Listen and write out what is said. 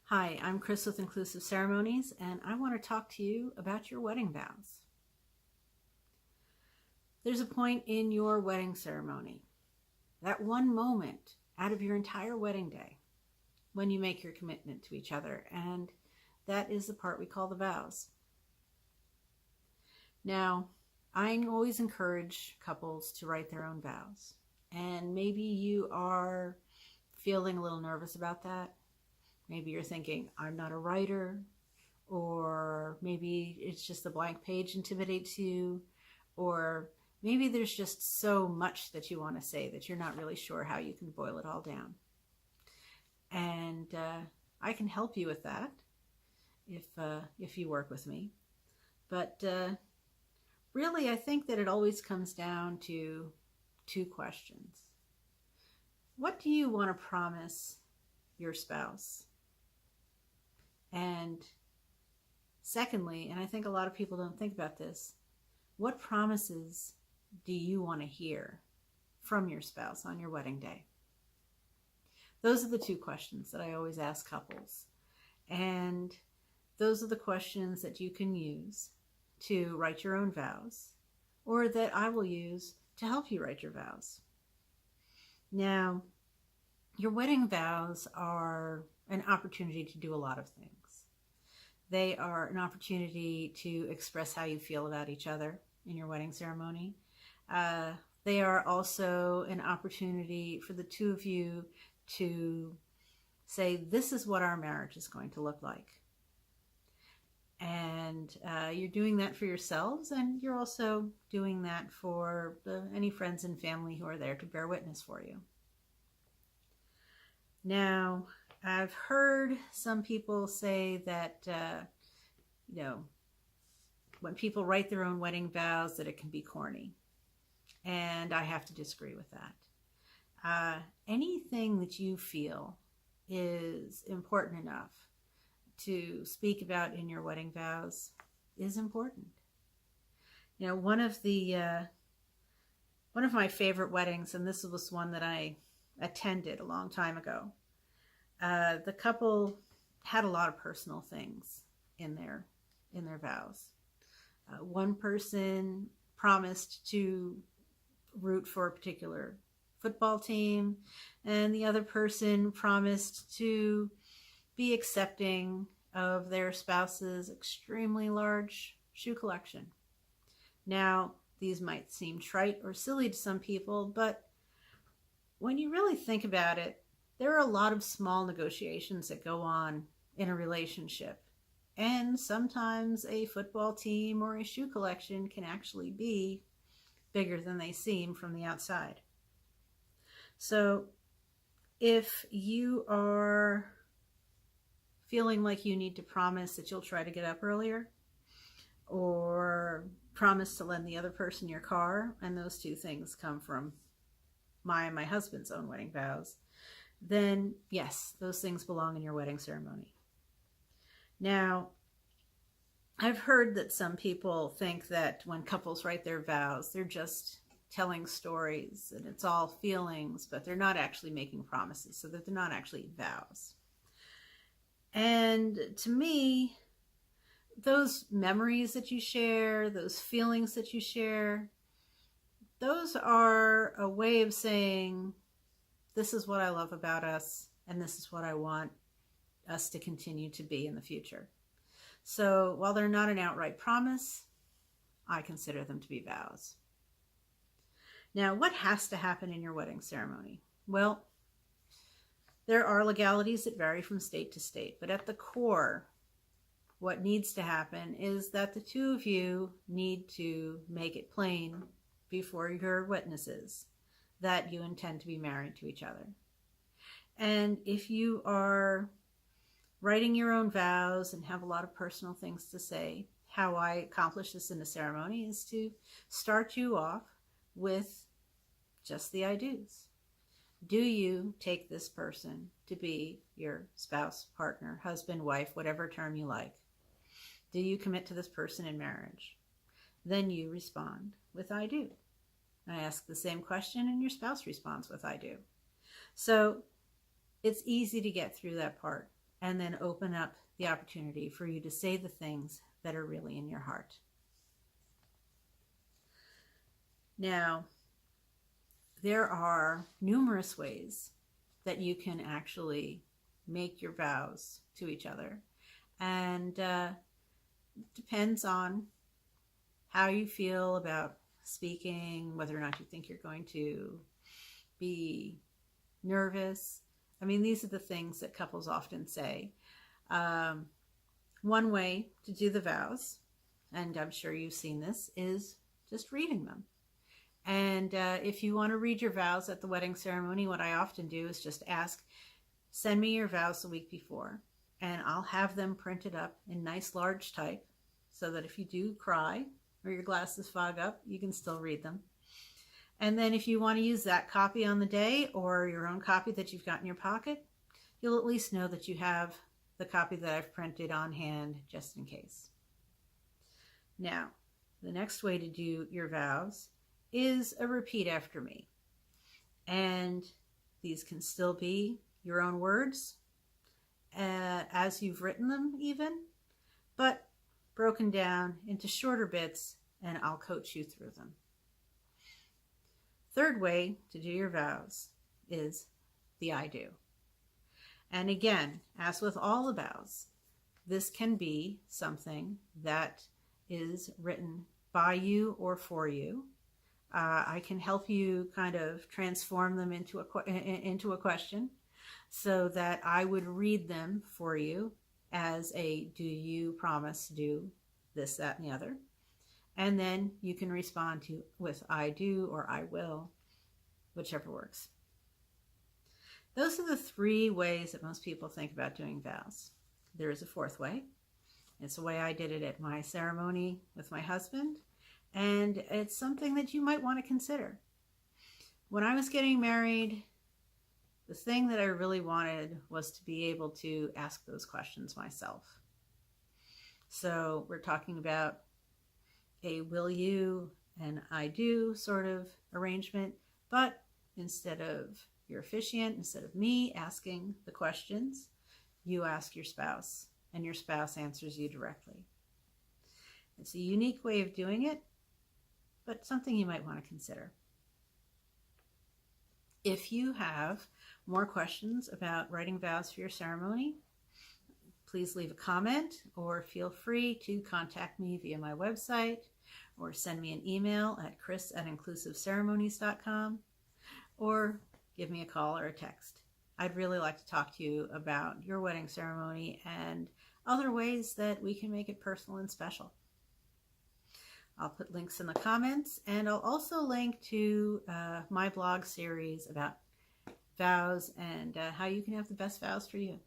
Hi, I'm Cris with Inclusive Ceremonies, and I want to talk to you about your wedding vows. There's a point in your wedding ceremony, that one moment out of your entire wedding day, when you make your commitment to each other, and that is the part we call the vows. Now, I always encourage couples to write their own vows, and maybe you are feeling a little nervous about that. Maybe you're thinking, I'm not a writer, or maybe it's just the blank page intimidates you, or maybe there's just so much that you want to say that you're not really sure how you can boil it all down. And I can help you with that if you work with me. But really, I think that it always comes down to two questions. What do you want to promise your spouse? And secondly, and I think a lot of people don't think about this, what promises do you want to hear from your spouse on your wedding day? Those are the two questions that I always ask couples. And those are the questions that you can use to write your own vows, or that I will use to help you write your vows. Now, your wedding vows are an opportunity to do a lot of things. They are an opportunity to express how you feel about each other in your wedding ceremony. They are also an opportunity for the two of you to say, this is what our marriage is going to look like. And you're doing that for yourselves, and you're also doing that for any friends and family who are there to bear witness for you. Now, I've heard some people say that, when people write their own wedding vows, that it can be corny. And I have to disagree with that. Anything that you feel is important enough to speak about in your wedding vows is important. One of my favorite weddings, and this was one that I attended a long time ago, the couple had a lot of personal things in their vows. One person promised to root for a particular football team, and the other person promised to be accepting of their spouse's extremely large shoe collection. Now, these might seem trite or silly to some people, but when you really think about it, there are a lot of small negotiations that go on in a relationship. And sometimes a football team or a shoe collection can actually be bigger than they seem from the outside. So if you are feeling like you need to promise that you'll try to get up earlier, or promise to lend the other person your car, and those two things come from my husband's own wedding vows, then yes, those things belong in your wedding ceremony. Now, I've heard that some people think that when couples write their vows, they're just telling stories and it's all feelings, but they're not actually making promises, so that they're not actually vows. And to me, those memories that you share, those feelings that you share, those are a way of saying, this is what I love about us, and this is what I want us to continue to be in the future. So while they're not an outright promise, I consider them to be vows. Now, what has to happen in your wedding ceremony? Well, there are legalities that vary from state to state, but at the core, what needs to happen is that the two of you need to make it plain before your witnesses that you intend to be married to each other. And if you are writing your own vows and have a lot of personal things to say, how I accomplish this in the ceremony is to start you off with just the I do's. Do you take this person to be your spouse, partner, husband, wife, whatever term you like? Do you commit to this person in marriage? Then you respond with I do. I ask the same question and your spouse responds with I do. So it's easy to get through that part. and then open up the opportunity for you to say the things that are really in your heart. Now, there are numerous ways that you can actually make your vows to each other, and depends on how you feel about speaking, whether or not you think you're going to be nervous. I mean, these are the things that couples often say. One way to do the vows, and I'm sure you've seen this, is just reading them. And if you want to read your vows at the wedding ceremony, what I often do is just ask, send me your vows the week before, and I'll have them printed up in nice large type so that if you do cry or your glasses fog up, you can still read them. And then if you want to use that copy on the day or your own copy that you've got in your pocket, you'll at least know that you have the copy that I've printed on hand just in case. Now, the next way to do your vows is a repeat after me. And these can still be your own words as you've written them even, but broken down into shorter bits, and I'll coach you through them. Third way to do your vows is the I do. And again, as with all the vows, this can be something that is written by you or for you. I can help you kind of transform them into a question so that I would read them for you as a, do you promise to do this, that, and the other? And then you can respond to with I do or I will, whichever works. Those are the three ways that most people think about doing vows. There is a fourth way. It's the way I did it at my ceremony with my husband, and it's something that you might want to consider. When I was getting married, the thing that I really wanted was to be able to ask those questions myself. So we're talking about a will you and I do sort of arrangement, but instead of your officiant, instead of me asking the questions, you ask your spouse, and your spouse answers you directly. It's a unique way of doing it, but something you might want to consider. If you have more questions about writing vows for your ceremony, please leave a comment or feel free to contact me via my website or send me an email at cris@inclusiveceremonies.com or give me a call or a text. I'd really like to talk to you about your wedding ceremony and other ways that we can make it personal and special. I'll put links in the comments, and I'll also link to my blog series about vows and how you can have the best vows for you.